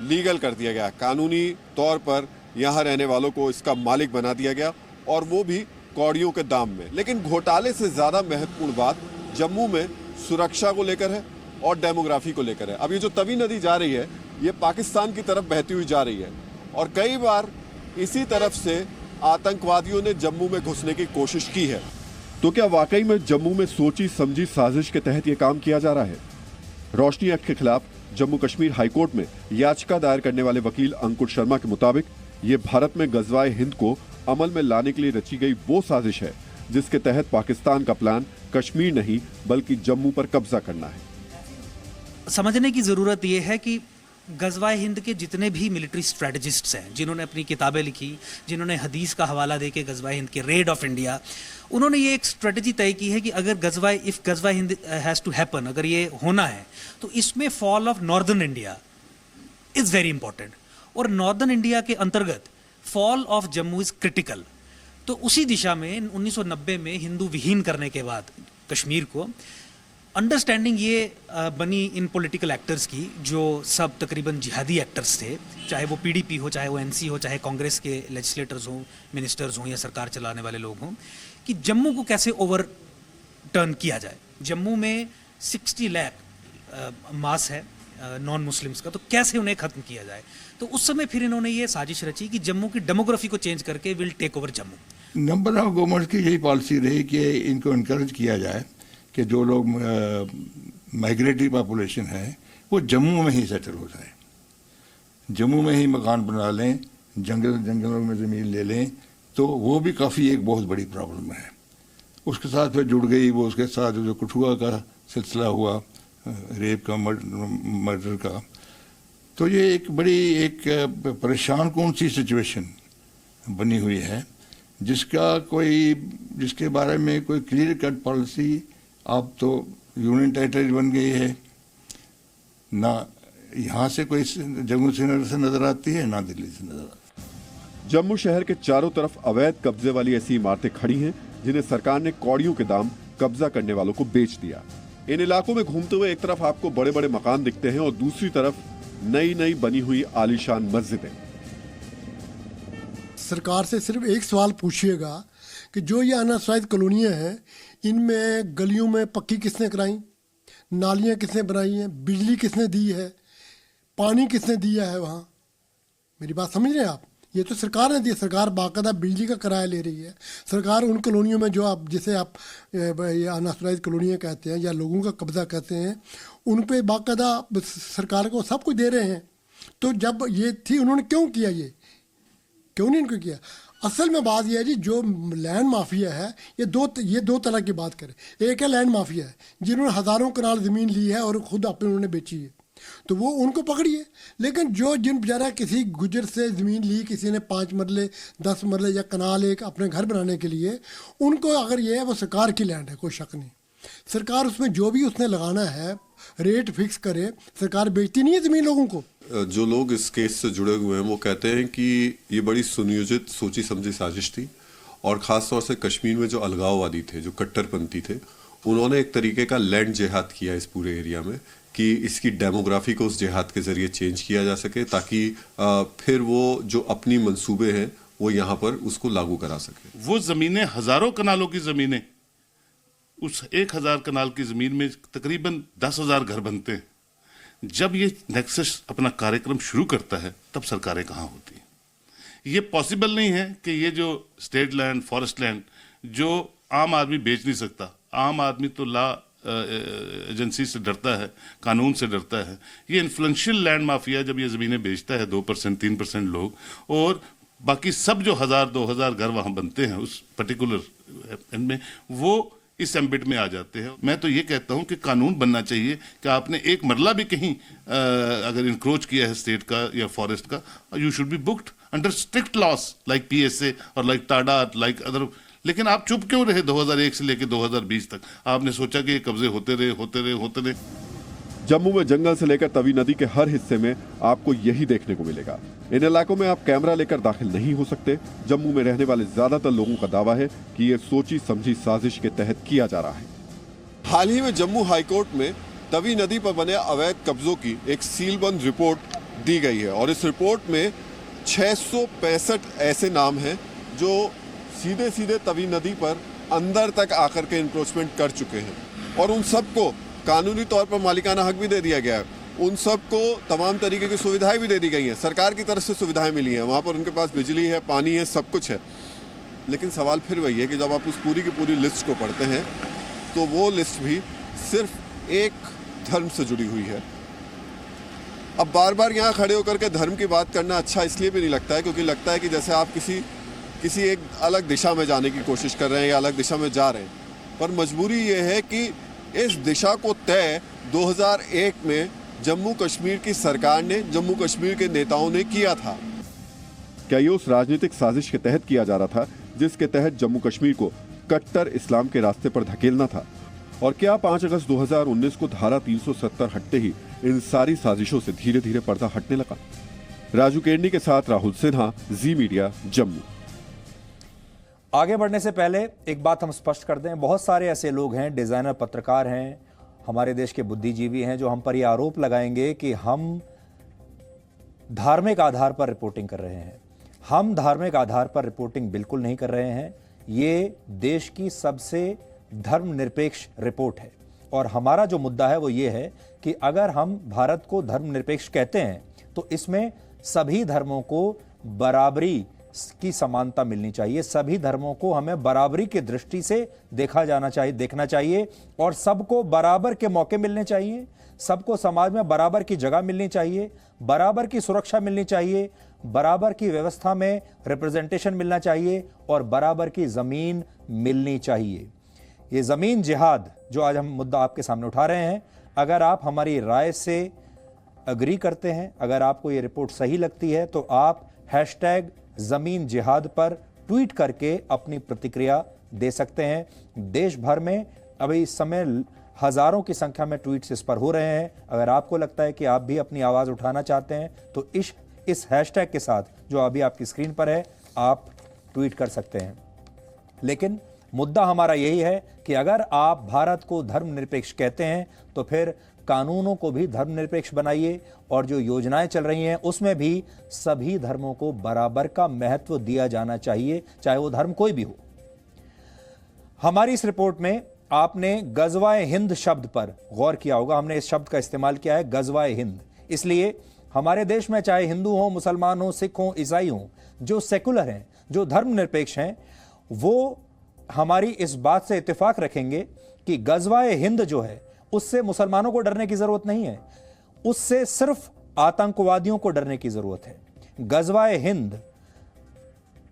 लीगल कर दिया गया। कानूनी तौर पर यहाँ रहने वालों को इसका मालिक बना दिया गया और वो भी कौड़ियों के दाम में। लेकिन घोटाले से ज्यादा महत्वपूर्ण बात जम्मू में सुरक्षा को लेकर है और डेमोग्राफी को लेकर है। अब ये जो तवी नदी जा रही है ये पाकिस्तान की तरफ बहती हुई जा रही है और कई बार इसी तरफ से आतंकवादियों ने जम्मू में घुसने की कोशिश की है। तो क्या वाकई में जम्मू में सोची समझी साजिश के तहत यह काम किया जा रहा है? रोशनी एक्ट के खिलाफ जम्मू कश्मीर हाईकोर्ट में याचिका दायर करने वाले वकील अंकुर शर्मा के मुताबिक ये भारत में गजवाए हिंद को अमल में लाने के लिए रची गई वो साजिश है जिसके तहत पाकिस्तान का प्लान कश्मीर नहीं बल्कि जम्मू पर कब्जा करना है। समझने की जरूरत यह है कि गजवाए हिंद के जितने भी मिलिट्री स्ट्रेटजिस्ट्स हैं, जिन्होंने अपनी किताबें लिखी, जिन्होंने हदीस का हवाला देके गजवाए हिंद के रेड ऑफ इंडिया, उन्होंने ये एक स्ट्रेटजी तय की है कि अगर गजवाए हिंद हैज़ टू हैपन, अगर ये होना है तो इसमें fall of northern India is very important और नॉर्दर्न इंडिया के अंतर्गत fall of Jammu is critical. तो उसी दिशा में 1990 में हिंदू विहीन करने के बाद कश्मीर को अंडरस्टैंडिंग ये बनी इन पॉलिटिकल एक्टर्स की, जो सब तकरीबन जिहादी एक्टर्स थे, चाहे वो पीडीपी हो, चाहे वो एनसी हो, चाहे कांग्रेस के लेजिस्लेटर्स हों, मिनिस्टर्स हों या सरकार चलाने वाले लोग हों, कि जम्मू को कैसे ओवर टर्न किया जाए। जम्मू में 60 लाख मास है नॉन मुस्लिम्स का, तो कैसे उन्हें ख़त्म किया जाए। तो उस समय फिर इन्होंने ये साजिश रची कि जम्मू की डेमोग्राफी को चेंज करके will take over Jammu. Number of government की यही पॉलिसी रही कि इनको इनकरेज किया जाए कि जो लोग माइग्रेटरी पॉपुलेशन है वो जम्मू में ही सेटल हो जाए, जम्मू में ही मकान बना लें, जंगलों में ज़मीन ले लें, तो वो भी काफ़ी एक बहुत बड़ी प्रॉब्लम है। उसके साथ फिर जुड़ गई वो, उसके साथ जो कठुआ का सिलसिला हुआ, रेप का, मर्डर का, तो ये एक बड़ी एक परेशान कौन सी सिचुएशन बनी हुई है जिसके बारे में कोई क्लियर कट पॉलिसी अब तो यूनियन टेरिटरी बन गई है ना, यहाँ से कोई जम्मू श्रीनगर से नजर आती है ना दिल्ली से नजर आती है। जम्मू शहर के चारों तरफ अवैध कब्जे वाली ऐसी इमारतें खड़ी हैं जिन्हें सरकार ने कौड़ियों के दाम कब्जा करने वालों को बेच दिया। इन इलाकों में घूमते हुए एक तरफ आपको बड़े बड़े मकान दिखते हैं और दूसरी तरफ नई नई बनी हुई आलीशान मस्जिदें। सरकार से सिर्फ एक सवाल पूछिएगा कि जो ये अनाश्रयित कॉलोनियाँ हैं, इनमें गलियों में पक्की किसने कराई, नालियाँ किसने बनाई हैं, बिजली किसने दी है, पानी किसने दिया है वहाँ। मेरी बात समझ रहे हैं आप? ये तो सरकार ने दी। सरकार बाकायदा बिजली का किराया ले रही है। सरकार उन कॉलोनियों में जो आप जिसे आप ये अनाश्रयित कॉलोनियाँ कहते हैं या लोगों का कब्जा कहते हैं, उन पे बाकायदा सरकार को सब कुछ दे रहे हैं। तो जब ये थी, उन्होंने क्यों किया, ये क्यों नहीं इनको किया? असल में बात यह है जी, जो लैंड माफिया है ये दो तरह की बात करें। एक है लैंड माफिया है जिन्होंने हज़ारों कनाल ज़मीन ली है और ख़ुद अपने उन्होंने बेची है, तो वो उनको पकड़िए। लेकिन जिन बेचारा किसी गुजर से ज़मीन ली, किसी ने 5 मरले 10 मरले या कनाल एक अपने घर बनाने के लिए, उनको अगर ये है वो सरकार की लैंड है, कोई शक नहीं। सरकार उसमें जो भी उसने लगाना है रेट फिक्स करे, सरकार बेचती नहीं है ज़मीन लोगों को। जो लोग इस केस से जुड़े हुए हैं वो कहते हैं कि ये बड़ी सुनियोजित सोची समझी साजिश थी और ख़ास तौर से कश्मीर में जो अलगाववादी थे, जो कट्टरपंथी थे, उन्होंने एक तरीके का लैंड जिहाद किया इस पूरे एरिया में कि इसकी डेमोग्राफी को उस जिहाद के ज़रिए चेंज किया जा सके ताकि फिर वो जो अपनी मंसूबे हैं वो यहाँ पर उसको लागू करा सके। वो ज़मीनें हज़ारों कनालों की ज़मीनें उस 1000 कनाल की ज़मीन में तकरीबन 10,000 घर बनते हैं। जब ये नेक्सस अपना कार्यक्रम शुरू करता है तब सरकारें कहाँ होती हैं? ये पॉसिबल नहीं है कि ये जो स्टेट लैंड, फॉरेस्ट लैंड जो आम आदमी बेच नहीं सकता, आम आदमी तो लॉ एजेंसी से डरता है, कानून से डरता है। ये इन्फ्लुएंशियल लैंड माफिया जब ये ज़मीनें बेचता है 2% 3% लोग, और बाकी सब जो 1000-2000 घर वहाँ बनते हैं उस पर्टिकुलर में, वो इस एम्बिट में आ जाते हैं। मैं तो ये कहता हूँ कि कानून बनना चाहिए कि आपने एक मरला भी कहीं अगर इंक्रोच किया है स्टेट का या फॉरेस्ट का, you should be booked under strict loss like PSA और लाइक टाडा, लाइक अदर। लेकिन आप चुप क्यों रहे 2001 से लेकर 2020 तक? आपने सोचा कि ये कब्जे होते रहे। जम्मू में जंगल से लेकर तवी नदी के हर हिस्से में आपको यही देखने को मिलेगा। इन इलाकों में आप कैमरा लेकर दाखिल नहीं हो सकते। जम्मू में रहने वाले ज्यादातर लोगों का दावा है कि ये सोची समझी साजिश के तहत किया जा रहा है। हाल ही में जम्मू हाईकोर्ट में तवी नदी पर बने अवैध कब्जों की एक सीलबंद रिपोर्ट दी गई है और इस रिपोर्ट में 665 ऐसे नाम हैं जो सीधे सीधे तवी नदी पर अंदर तक आकर के इंक्रोचमेंट कर चुके हैं और उन सबको कानूनी तौर पर मालिकाना हक भी दे दिया गया है। उन सबको तमाम तरीके की सुविधाएं भी दे दी गई हैं, सरकार की तरफ से सुविधाएं मिली हैं, वहाँ पर उनके पास बिजली है, पानी है, सब कुछ है। लेकिन सवाल फिर वही है कि जब आप उस पूरी की पूरी लिस्ट को पढ़ते हैं तो वो लिस्ट भी सिर्फ एक धर्म से जुड़ी हुई है। अब बार बार यहाँ खड़े होकर के धर्म की बात करना अच्छा इसलिए भी नहीं लगता है क्योंकि लगता है कि जैसे आप किसी एक अलग दिशा में जाने की कोशिश कर रहे हैं या अलग दिशा में जा रहे हैं। पर मजबूरी ये है कि इस दिशा को तय 2001 में जम्मू कश्मीर की सरकार ने, जम्मू कश्मीर के नेताओं ने किया था। क्या ये उस राजनीतिक साजिश के तहत किया जा रहा था जिसके तहत जम्मू कश्मीर को कट्टर इस्लाम के रास्ते पर धकेलना था? और क्या 5 अगस्त 2019 को धारा 370 हटते ही इन सारी साजिशों से धीरे धीरे पर्दा हटने लगा? राजू केरनी के साथ राहुल सिन्हा, जी मीडिया, जम्मू। आगे बढ़ने से पहले एक बात हम स्पष्ट कर दें, बहुत सारे ऐसे लोग हैं, डिजाइनर, पत्रकार हैं, हमारे देश के बुद्धिजीवी हैं जो हम पर यह आरोप लगाएंगे कि हम धार्मिक आधार पर रिपोर्टिंग कर रहे हैं। हम धार्मिक आधार पर रिपोर्टिंग बिल्कुल नहीं कर रहे हैं। ये देश की सबसे धर्मनिरपेक्ष रिपोर्ट है और हमारा जो मुद्दा है वो ये है कि अगर हम भारत को धर्मनिरपेक्ष कहते हैं तो इसमें सभी धर्मों को बराबरी की समानता मिलनी चाहिए, सभी धर्मों को हमें बराबरी की दृष्टि से देखना चाहिए और सबको बराबर के मौके मिलने चाहिए, सबको समाज में बराबर की जगह मिलनी चाहिए, बराबर की सुरक्षा मिलनी चाहिए, बराबर की व्यवस्था में रिप्रेजेंटेशन मिलना चाहिए और बराबर की जमीन मिलनी चाहिए। ये जमीन जिहाद जो आज हम मुद्दा आपके सामने उठा रहे हैं, अगर आप हमारी राय से अग्री करते हैं, अगर आपको ये रिपोर्ट सही लगती है तो आप #जमीन जिहाद पर ट्वीट करके अपनी प्रतिक्रिया दे सकते हैं। देश भर में अभी इस समय हजारों की संख्या में ट्वीट्स इस पर हो रहे हैं। अगर आपको लगता है कि आप भी अपनी आवाज उठाना चाहते हैं तो इस हैशटैग के साथ जो अभी आपकी स्क्रीन पर है आप ट्वीट कर सकते हैं। लेकिन मुद्दा हमारा यही है कि अगर आप भारत को धर्मनिरपेक्ष कहते हैं तो फिर कानूनों को भी धर्मनिरपेक्ष बनाइए और जो योजनाएं चल रही हैं उसमें भी सभी धर्मों को बराबर का महत्व दिया जाना चाहिए, चाहे वो धर्म कोई भी हो। हमारी इस रिपोर्ट में आपने गजवाए हिंद शब्द पर गौर किया होगा। हमने इस शब्द का इस्तेमाल किया है, गजवाए हिंद, इसलिए हमारे देश में चाहे हिंदू हो, मुसलमान हो, सिख हो, ईसाई हो, जो सेकुलर हैं, जो धर्मनिरपेक्ष हैं, वो हमारी इस बात से इत्तेफाक रखेंगे कि गजवाए हिंद जो है उससे मुसलमानों को डरने की जरूरत नहीं है, उससे सिर्फ आतंकवादियों को डरने की जरूरत है। गजवाए हिंद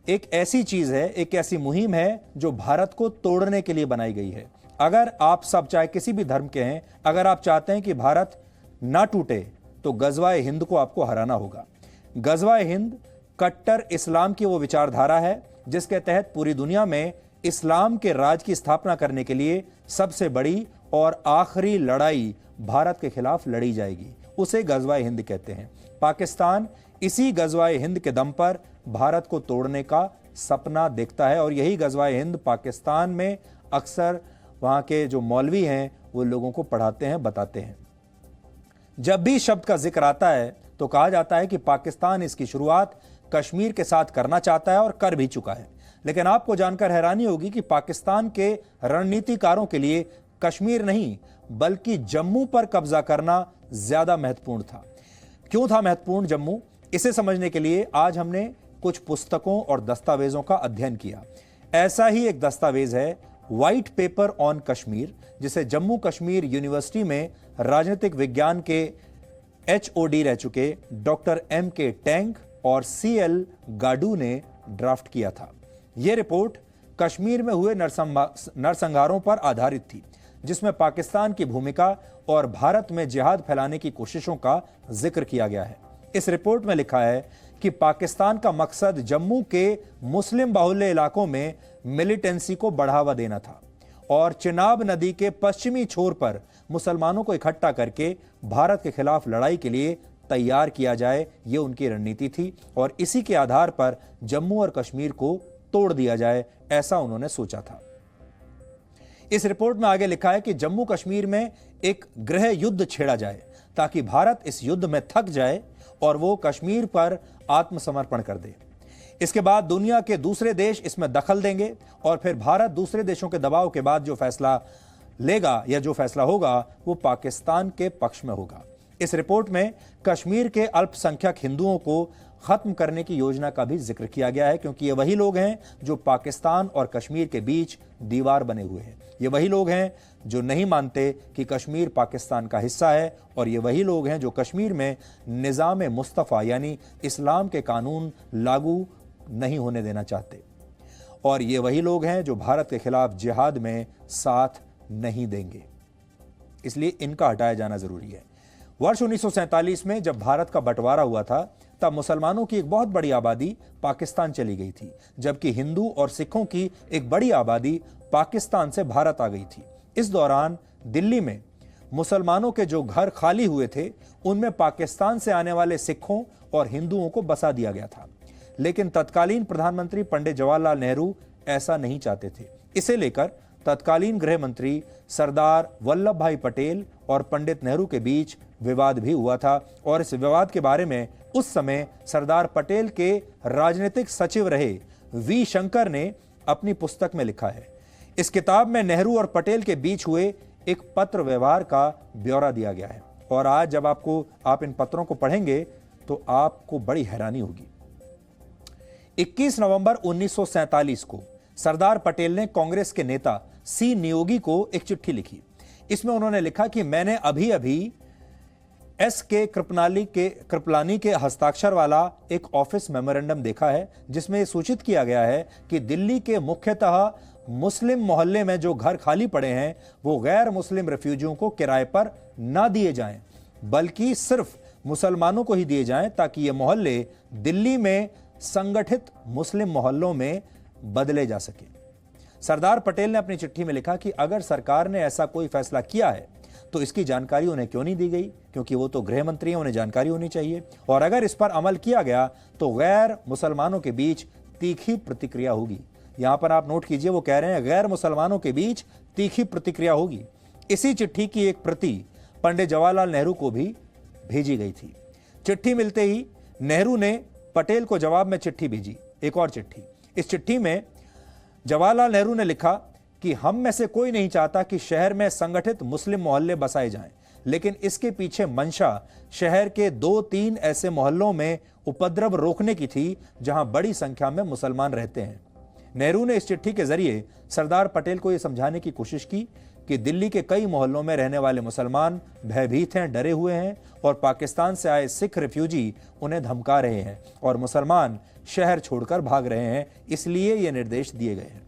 एक ऐसी चीज है, एक ऐसी मुहिम है जो भारत को तोड़ने के लिए बनाई गई है। अगर आप सब चाहे किसी भी धर्म के हैं, अगर आप चाहते हैं कि भारत ना टूटे तो गजवाए हिंद को आपको हराना होगा। गजवाए हिंद कट्टर इस्लाम की वो विचारधारा है जिसके तहत पूरी दुनिया में इस्लाम के राज की स्थापना करने के लिए सबसे बड़ी और आखिरी लड़ाई भारत के खिलाफ लड़ी जाएगी, उसे गजवाए हिंद कहते हैं। पाकिस्तान इसी गजवाए हिंद के दम पर भारत को तोड़ने का सपना देखता है और यही गजवाए हिंद पाकिस्तान में अक्सर वहां के जो मौलवी हैं वो लोगों को पढ़ाते हैं, बताते हैं। जब भी शब्द का जिक्र आता है तो कहा जाता है कि पाकिस्तान इसकी शुरुआत कश्मीर के साथ करना चाहता है और कर भी चुका है, लेकिन आपको जानकर हैरानी होगी कि पाकिस्तान के रणनीतिकारों के लिए कश्मीर नहीं बल्कि जम्मू पर कब्जा करना ज्यादा महत्वपूर्ण था। क्यों था महत्वपूर्ण जम्मू? इसे समझने के लिए आज हमने कुछ पुस्तकों और दस्तावेजों का अध्ययन किया। ऐसा ही एक दस्तावेज है व्हाइट पेपर ऑन कश्मीर, जिसे जम्मू कश्मीर यूनिवर्सिटी में राजनीतिक विज्ञान के HOD रह चुके डॉक्टर MK टेंग और CL गाडू ने ड्राफ्ट किया था। यह रिपोर्ट कश्मीर में हुए नरसंहारों पर आधारित थी, जिसमें पाकिस्तान की भूमिका और भारत में जिहाद फैलाने की कोशिशों का जिक्र किया गया है। इस रिपोर्ट में लिखा है कि पाकिस्तान का मकसद जम्मू के मुस्लिम बाहुल्य इलाकों में मिलिटेंसी को बढ़ावा देना था और चिनाब नदी के पश्चिमी छोर पर मुसलमानों को इकट्ठा करके भारत के खिलाफ लड़ाई के लिए तैयार किया जाए, ये उनकी रणनीति थी और इसी के आधार पर जम्मू और कश्मीर को तोड़ दिया जाए, ऐसा उन्होंने सोचा था। इस रिपोर्ट में आगे लिखा है कि जम्मू कश्मीर में एक गृह युद्ध छेड़ा जाए ताकि भारत इस युद्ध में थक जाए और वो कश्मीर पर आत्मसमर्पण कर दे। इसके बाद दुनिया के दूसरे देश इसमें दखल देंगे और फिर भारत दूसरे देशों के दबाव के बाद जो फैसला लेगा या जो फैसला होगा वो पाकिस्तान के पक्ष में होगा। इस रिपोर्ट में कश्मीर के अल्पसंख्यक हिंदुओं को खत्म करने की योजना का भी जिक्र किया गया है, क्योंकि ये वही लोग हैं जो पाकिस्तान और कश्मीर के बीच दीवार बने हुए हैं। ये वही लोग हैं जो नहीं मानते कि कश्मीर पाकिस्तान का हिस्सा है और ये वही लोग हैं जो कश्मीर में निज़ाम मुस्तफ़ा यानी इस्लाम के कानून लागू नहीं होने देना चाहते और ये वही लोग हैं जो भारत के खिलाफ जिहाद में साथ नहीं देंगे। इसलिए इनका हटाया जाना जरूरी है। वर्ष 1947 में जब भारत का बंटवारा हुआ था तब मुसलमानों की एक बहुत बड़ी आबादी पाकिस्तान चली गई थी, जबकि हिंदू और सिखों की एक बड़ी आबादी पाकिस्तान से भारत आ गई थी। इस दौरान दिल्ली में मुसलमानों के जो घर खाली हुए थे उनमें पाकिस्तान से आने वाले सिखों और हिंदुओं को बसा दिया गया था, लेकिन तत्कालीन प्रधानमंत्री पंडित जवाहरलाल नेहरू ऐसा नहीं चाहते थे। इसे लेकर तत्कालीन गृह मंत्री सरदार वल्लभ भाई पटेल और पंडित नेहरू के बीच विवाद भी हुआ था और इस विवाद के बारे में उस समय सरदार पटेल के राजनीतिक सचिव रहे V शंकर ने अपनी पुस्तक में लिखा है। इस किताब में नेहरू और पटेल के बीच हुए एक पत्र व्यवहार का ब्यौरा दिया गया है और आज जब आप इन पत्रों को पढ़ेंगे तो आपको बड़ी हैरानी होगी। 21 नवंबर 1947 को सरदार पटेल ने कांग्रेस के नेता C नियोगी को एक चिट्ठी लिखी। इसमें उन्होंने लिखा कि मैंने अभी अभी S.K. कृपलानी के हस्ताक्षर वाला एक ऑफिस मेमोरेंडम देखा है जिसमें यह सूचित किया गया है कि दिल्ली के मुख्यतः मुस्लिम मोहल्ले में जो घर खाली पड़े हैं वो गैर मुस्लिम रेफ्यूजियों को किराए पर ना दिए जाएं, बल्कि सिर्फ मुसलमानों को ही दिए जाएं ताकि ये मोहल्ले दिल्ली में संगठित मुस्लिम मोहल्लों में बदले जा सके। सरदार पटेल ने अपनी चिट्ठी में लिखा कि अगर सरकार ने ऐसा कोई फैसला किया है तो इसकी जानकारी उन्हें क्यों नहीं दी गई, क्योंकि वो तो गृह मंत्री हैं, उन्हें जानकारी होनी चाहिए और अगर इस पर अमल किया गया तो गैर मुसलमानों के बीच तीखी प्रतिक्रिया होगी। यहां पर आप नोट कीजिए, वो कह रहे हैं गैर मुसलमानों के बीच तीखी प्रतिक्रिया होगी। इसी चिट्ठी की एक प्रति पंडित जवाहरलाल नेहरू को भी भेजी गई थी। चिट्ठी मिलते ही नेहरू ने पटेल को जवाब में चिट्ठी भेजी, एक और चिट्ठी। इस चिट्ठी में जवाहरलाल नेहरू ने लिखा कि हम में से कोई नहीं चाहता कि शहर में संगठित मुस्लिम मोहल्ले बसाए जाएं, लेकिन इसके पीछे मंशा शहर के 2-3 ऐसे मोहल्लों में उपद्रव रोकने की थी जहां बड़ी संख्या में मुसलमान रहते हैं। नेहरू ने इस चिट्ठी के जरिए सरदार पटेल को यह समझाने की कोशिश की कि दिल्ली के कई मोहल्लों में रहने वाले मुसलमान भयभीत हैं, डरे हुए हैं और पाकिस्तान से आए सिख रिफ्यूजी उन्हें धमका रहे हैं और मुसलमान शहर छोड़कर भाग रहे हैं, इसलिए ये निर्देश दिए गए हैं।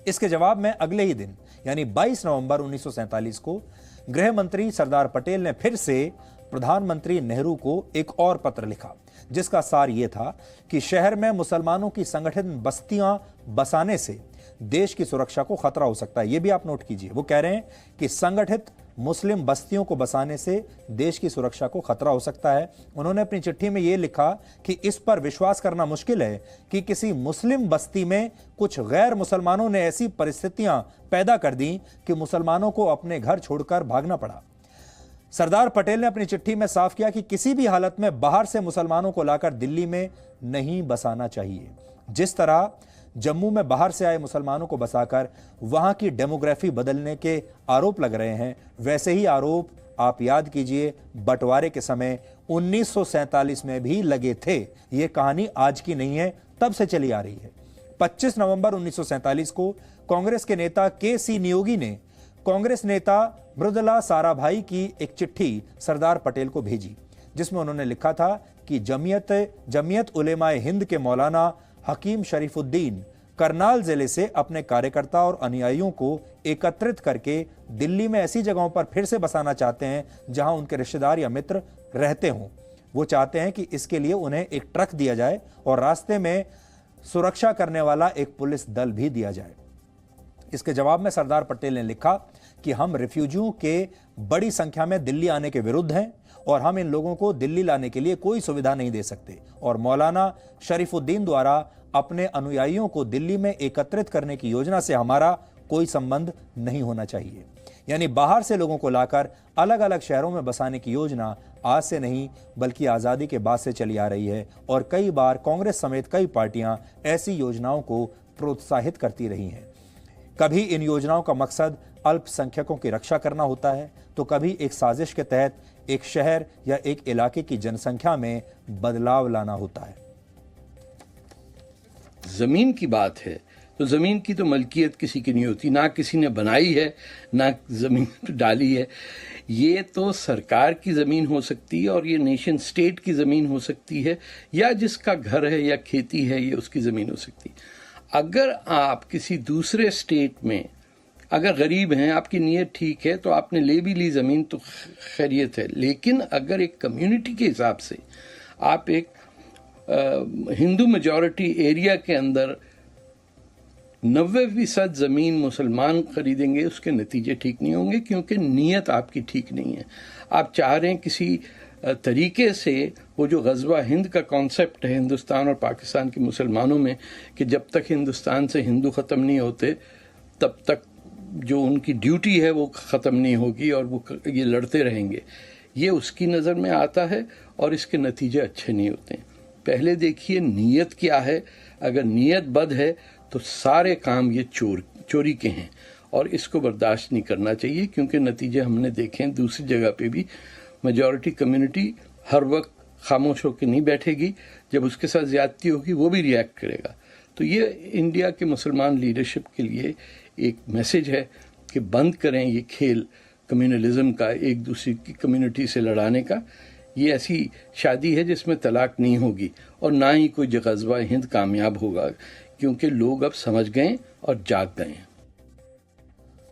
इसके जवाब में अगले ही दिन यानी 22 नवंबर 1947 को गृह मंत्री सरदार पटेल ने फिर से प्रधानमंत्री नेहरू को एक और पत्र लिखा जिसका सार यह था कि शहर में मुसलमानों की संगठित बस्तियां बसाने से देश की सुरक्षा को खतरा हो सकता है। यह भी आप नोट कीजिए, वो कह रहे हैं कि संगठित मुस्लिम बस्तियों को बसाने से देश की सुरक्षा को खतरा हो सकता है। उन्होंने अपनी चिट्ठी में यह लिखा कि इस पर विश्वास करना मुश्किल है कि किसी मुस्लिम बस्ती में कुछ गैर मुसलमानों ने ऐसी परिस्थितियां पैदा कर दी कि मुसलमानों को अपने घर छोड़कर भागना पड़ा। सरदार पटेल ने अपनी चिट्ठी में साफ किया कि किसी भी हालत में बाहर से मुसलमानों को लाकर दिल्ली में नहीं बसाना चाहिए। जिस तरह जम्मू में बाहर से आए मुसलमानों को बसाकर वहां की डेमोग्राफी बदलने के आरोप लग रहे हैं। वैसे ही आरोप आप याद कीजिए बंटवारे के समय 1947 में भी लगे थे। यह कहानी आज की नहीं है, तब से चली आ रही है। 25 नवंबर 1947 को कांग्रेस के नेता के.सी. नियोगी ने कांग्रेस नेता मृदुला साराभाई की एक चिट्ठी सरदार पटेल को भेजी, जिसमें उन्होंने लिखा था कि जमीयत उलेमाए हिंद के मौलाना हकीम शरीफुद्दीन करनाल जिले से अपने कार्यकर्ता और अनुयायियों को एकत्रित करके दिल्ली में ऐसी जगहों पर फिर से बसाना चाहते हैं जहां उनके रिश्तेदार या मित्र रहते हों। वो चाहते हैं कि इसके लिए उन्हें एक ट्रक दिया जाए और रास्ते में सुरक्षा करने वाला एक पुलिस दल भी दिया जाए। इसके जवाब में सरदार पटेल ने लिखा कि हम रिफ्यूजियों के बड़ी संख्या में दिल्ली आने के विरुद्ध हैं और हम इन लोगों को दिल्ली लाने के लिए कोई सुविधा नहीं दे सकते, और मौलाना शरीफुद्दीन द्वारा अपने अनुयायियों को दिल्ली में एकत्रित करने की योजना से हमारा कोई संबंध नहीं होना चाहिए। यानी बाहर से लोगों को लाकर अलग अलग शहरों में बसाने की योजना आज से नहीं बल्कि आज़ादी के बाद से चली आ रही है, और कई बार कांग्रेस समेत कई पार्टियां ऐसी योजनाओं को प्रोत्साहित करती रही हैं। कभी इन योजनाओं का मकसद अल्पसंख्यकों की रक्षा करना होता है, तो कभी एक साजिश के तहत एक शहर या एक इलाके की जनसंख्या में बदलाव लाना होता है। जमीन की बात है तो जमीन की तो मलकियत किसी की नहीं होती, ना किसी ने बनाई है ना जमीन डाली है। ये तो सरकार की जमीन हो सकती है और ये नेशन स्टेट की जमीन हो सकती है, या जिसका घर है या खेती है ये उसकी जमीन हो सकती है। अगर आप किसी दूसरे स्टेट में अगर गरीब हैं, आपकी नीयत ठीक है तो आपने ले भी ली ज़मीन तो खैरियत है, लेकिन अगर एक कम्युनिटी के हिसाब से आप एक हिंदू मेजॉरिटी एरिया के अंदर 90% ज़मीन मुसलमान खरीदेंगे, उसके नतीजे ठीक नहीं होंगे, क्योंकि नीयत आपकी ठीक नहीं है। आप चाह रहे हैं किसी तरीके से वो जो ग़ज़वा हिंद का कॉन्सेप्ट है हिंदुस्तान और पाकिस्तान के मुसलमानों में कि जब तक हिंदुस्तान से हिंदू ख़त्म नहीं होते तब तक जो उनकी ड्यूटी है वो ख़त्म नहीं होगी और वो ये लड़ते रहेंगे, ये उसकी नज़र में आता है और इसके नतीजे अच्छे नहीं होते हैं। पहले देखिए नीयत क्या है। अगर नीयत बद है तो सारे काम ये चोरी के हैं और इसको बर्दाश्त नहीं करना चाहिए, क्योंकि नतीजे हमने देखे हैं दूसरी जगह पे भी। मेजॉरिटी कम्युनिटी हर वक्त खामोश होकर नहीं बैठेगी, जब उसके साथ ज़्यादती होगी वो भी रिएक्ट करेगा। तो ये इंडिया के मुसलमान लीडरशिप के लिए एक मैसेज है कि बंद करें ये खेल कम्युनलिज्म का, एक दूसरी की कम्युनिटी से लड़ाने का। ये ऐसी शादी है जिसमें तलाक नहीं होगी और ना ही कोई ग़ज़वा हिंद कामयाब होगा, क्योंकि लोग अब समझ गए और जाग गए हैं।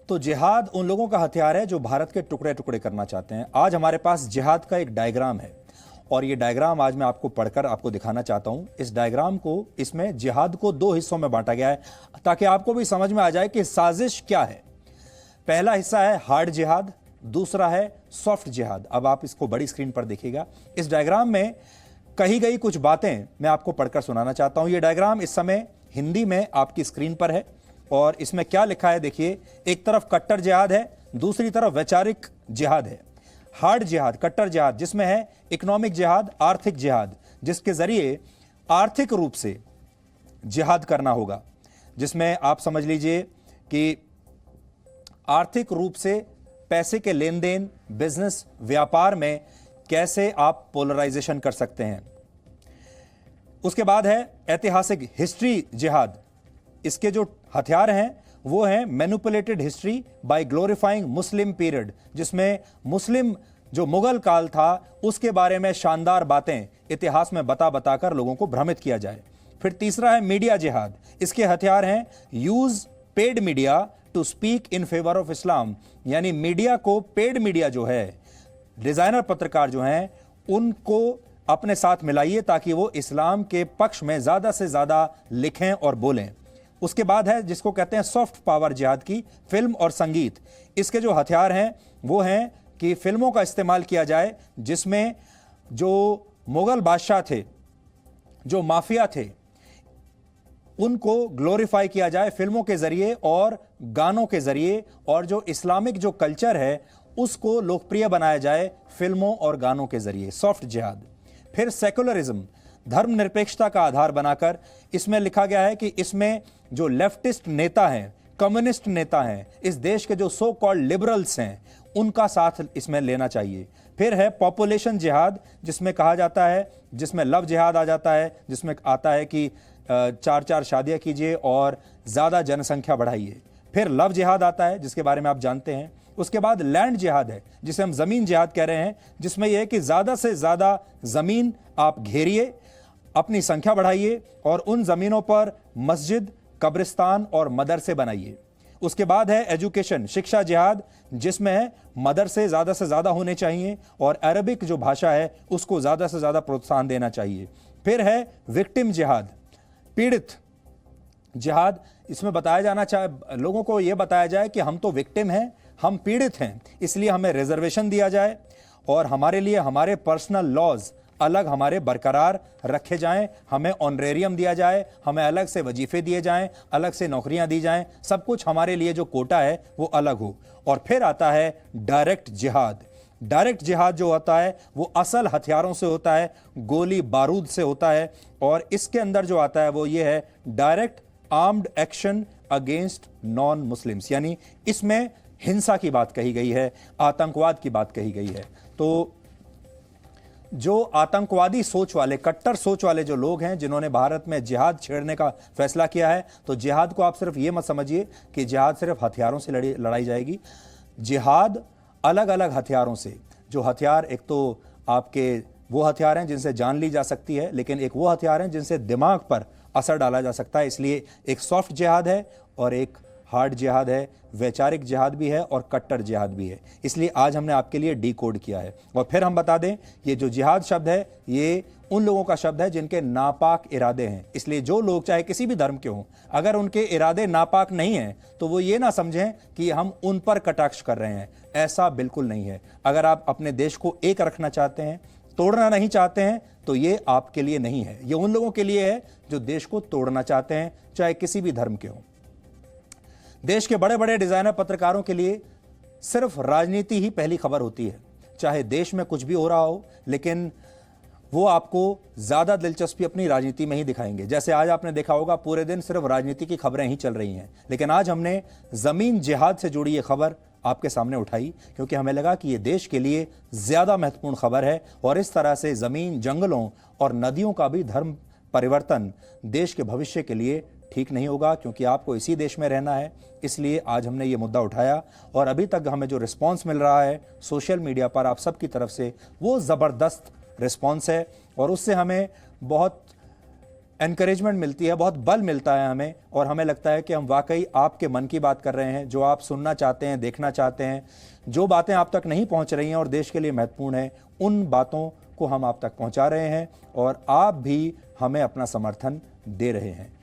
तो जिहाद उन लोगों का हथियार है जो भारत के टुकड़े टुकड़े करना चाहते हैं। आज हमारे पास जिहाद का एक डायग्राम है और ये डायग्राम आज मैं आपको पढ़कर आपको दिखाना चाहता हूं। इस डायग्राम को, इसमें जिहाद को 2 हिस्सों में बांटा गया है ताकि आपको भी समझ में आ जाए कि साजिश क्या है। पहला हिस्सा है हार्ड जिहाद, दूसरा है सॉफ्ट जिहाद। अब आप इसको बड़ी स्क्रीन पर देखिएगा। इस डायग्राम में कही गई कुछ बातें मैं आपको पढ़कर सुनाना चाहता हूं। यह डायग्राम इस समय हिंदी में आपकी स्क्रीन पर है और इसमें क्या लिखा है देखिए। एक तरफ कट्टर जिहाद है, दूसरी तरफ वैचारिक जिहाद है। हार्ड जिहाद, कट्टर जिहाद, जिसमें है इकोनॉमिक जिहाद, आर्थिक जिहाद, जिसके जरिए आर्थिक रूप से जिहाद करना होगा, जिसमें आप समझ लीजिए कि आर्थिक रूप से पैसे के लेन देन, बिजनेस, व्यापार में कैसे आप पोलराइजेशन कर सकते हैं। उसके बाद है ऐतिहासिक हिस्ट्री जिहाद। इसके जो हथियार हैं वो हैं manipulated history by glorifying Muslim period, जिसमें मुस्लिम जो मुगल काल था उसके बारे में शानदार बातें इतिहास में बता बताकर लोगों को भ्रमित किया जाए। फिर तीसरा है मीडिया जिहाद। इसके हथियार हैं use paid media to speak in favour of Islam, यानी मीडिया को, पेड मीडिया जो है, डिजाइनर पत्रकार जो हैं, उनको अपने साथ मिलाइए ताकि वो इस्लाम के पक्ष में ज्यादा से ज्यादा लिखें और बोलें। उसके बाद है जिसको कहते हैं सॉफ्ट पावर जिहाद की, फिल्म और संगीत। इसके जो हथियार हैं वो हैं कि फिल्मों का इस्तेमाल किया जाए जिसमें जो मुगल बादशाह थे, जो माफिया थे, उनको ग्लोरीफाई किया जाए फिल्मों के जरिए और गानों के जरिए, और जो इस्लामिक जो कल्चर है उसको लोकप्रिय बनाया जाए फिल्मों और गानों के जरिए, सॉफ्ट जिहाद। फिर सेकुलरिज्म, धर्मनिरपेक्षता का आधार बनाकर इसमें लिखा गया है कि इसमें जो लेफ्टिस्ट नेता हैं, कम्युनिस्ट नेता हैं, इस देश के जो सो कॉल्ड लिबरल्स हैं, उनका साथ इसमें लेना चाहिए। फिर है पॉपुलेशन जिहाद, जिसमें कहा जाता है, जिसमें लव जिहाद आ जाता है, जिसमें आता है कि 4-4 शादियां कीजिए और ज़्यादा जनसंख्या बढ़ाइए। फिर लव जिहाद आता है, जिसके बारे में आप जानते हैं। उसके बाद लैंड जिहाद है, जिसे हम ज़मीन जिहाद कह रहे हैं, जिसमें यह है कि ज़्यादा से ज़्यादा ज़मीन आप घेरिए, अपनी संख्या बढ़ाइए और उन ज़मीनों पर मस्जिद, कब्रिस्तान और मदरसे बनाइए। उसके बाद है एजुकेशन, शिक्षा जिहाद, जिसमें मदरसे ज़्यादा से ज़्यादा होने चाहिए और अरबिक जो भाषा है उसको ज़्यादा से ज़्यादा प्रोत्साहन देना चाहिए। फिर है विक्टिम जिहाद, पीड़ित जिहाद। इसमें बताया जाना चाहिए, लोगों को यह बताया जाए कि हम तो विक्टिम हैं, हम पीड़ित हैं, इसलिए हमें रिजर्वेशन दिया जाए और हमारे लिए हमारे पर्सनल लॉज अलग हमारे बरकरार रखे जाएं, हमें ऑनरेरियम दिया जाए, हमें अलग से वजीफे दिए जाएं, अलग से नौकरियां दी जाएं, सब कुछ हमारे लिए जो कोटा है वो अलग हो। और फिर आता है डायरेक्ट जिहाद। डायरेक्ट जिहाद जो होता है वो असल हथियारों से होता है, गोली बारूद से होता है और इसके अंदर जो आता है वो ये है direct armed action against non Muslims, यानी इसमें हिंसा की बात कही गई है, आतंकवाद की बात कही गई है। तो जो आतंकवादी सोच वाले, कट्टर सोच वाले जो लोग हैं जिन्होंने भारत में जिहाद छेड़ने का फैसला किया है, तो जिहाद को आप सिर्फ ये मत समझिए कि जिहाद सिर्फ हथियारों से लड़ाई जाएगी। जिहाद अलग अलग हथियारों से, जो हथियार एक तो आपके वो हथियार हैं जिनसे जान ली जा सकती है, लेकिन एक वो हथियार हैं जिनसे दिमाग पर असर डाला जा सकता है। इसलिए एक सॉफ्ट जिहाद है और एक हार्ड जिहाद है, वैचारिक जिहाद भी है और कट्टर जिहाद भी है। इसलिए आज हमने आपके लिए डिकोड किया है। और फिर हम बता दें, ये जो जिहाद शब्द है ये उन लोगों का शब्द है जिनके नापाक इरादे हैं। इसलिए जो लोग चाहे किसी भी धर्म के हों, अगर उनके इरादे नापाक नहीं हैं तो वो ये ना समझें कि हम उन पर कटाक्ष कर रहे हैं, ऐसा बिल्कुल नहीं है। अगर आप अपने देश को एक रखना चाहते हैं, तोड़ना नहीं चाहते हैं, तो ये आपके लिए नहीं है। ये उन लोगों के लिए है जो देश को तोड़ना चाहते हैं, चाहे किसी भी धर्म के हों। देश के बड़े बड़े डिजाइनर पत्रकारों के लिए सिर्फ राजनीति ही पहली खबर होती है, चाहे देश में कुछ भी हो रहा हो, लेकिन वो आपको ज्यादा दिलचस्पी अपनी राजनीति में ही दिखाएंगे। जैसे आज आपने देखा होगा पूरे दिन सिर्फ राजनीति की खबरें ही चल रही हैं, लेकिन आज हमने जमीन जिहाद से जुड़ी ये खबर आपके सामने उठाई क्योंकि हमें लगा कि ये देश के लिए ज्यादा महत्वपूर्ण खबर है और इस तरह से जमीन, जंगलों और नदियों का भी धर्म परिवर्तन देश के भविष्य के लिए ठीक नहीं होगा, क्योंकि आपको इसी देश में रहना है। इसलिए आज हमने ये मुद्दा उठाया और अभी तक हमें जो रिस्पांस मिल रहा है सोशल मीडिया पर आप सबकी तरफ से, वो ज़बरदस्त रिस्पांस है और उससे हमें बहुत एनकरेजमेंट मिलती है, बहुत बल मिलता है हमें, और हमें लगता है कि हम वाकई आपके मन की बात कर रहे हैं, जो आप सुनना चाहते हैं, देखना चाहते हैं, जो बातें आप तक नहीं पहुंच रही हैं और देश के लिए महत्वपूर्ण है, उन बातों को हम आप तक पहुंचा रहे हैं और आप भी हमें अपना समर्थन दे रहे हैं।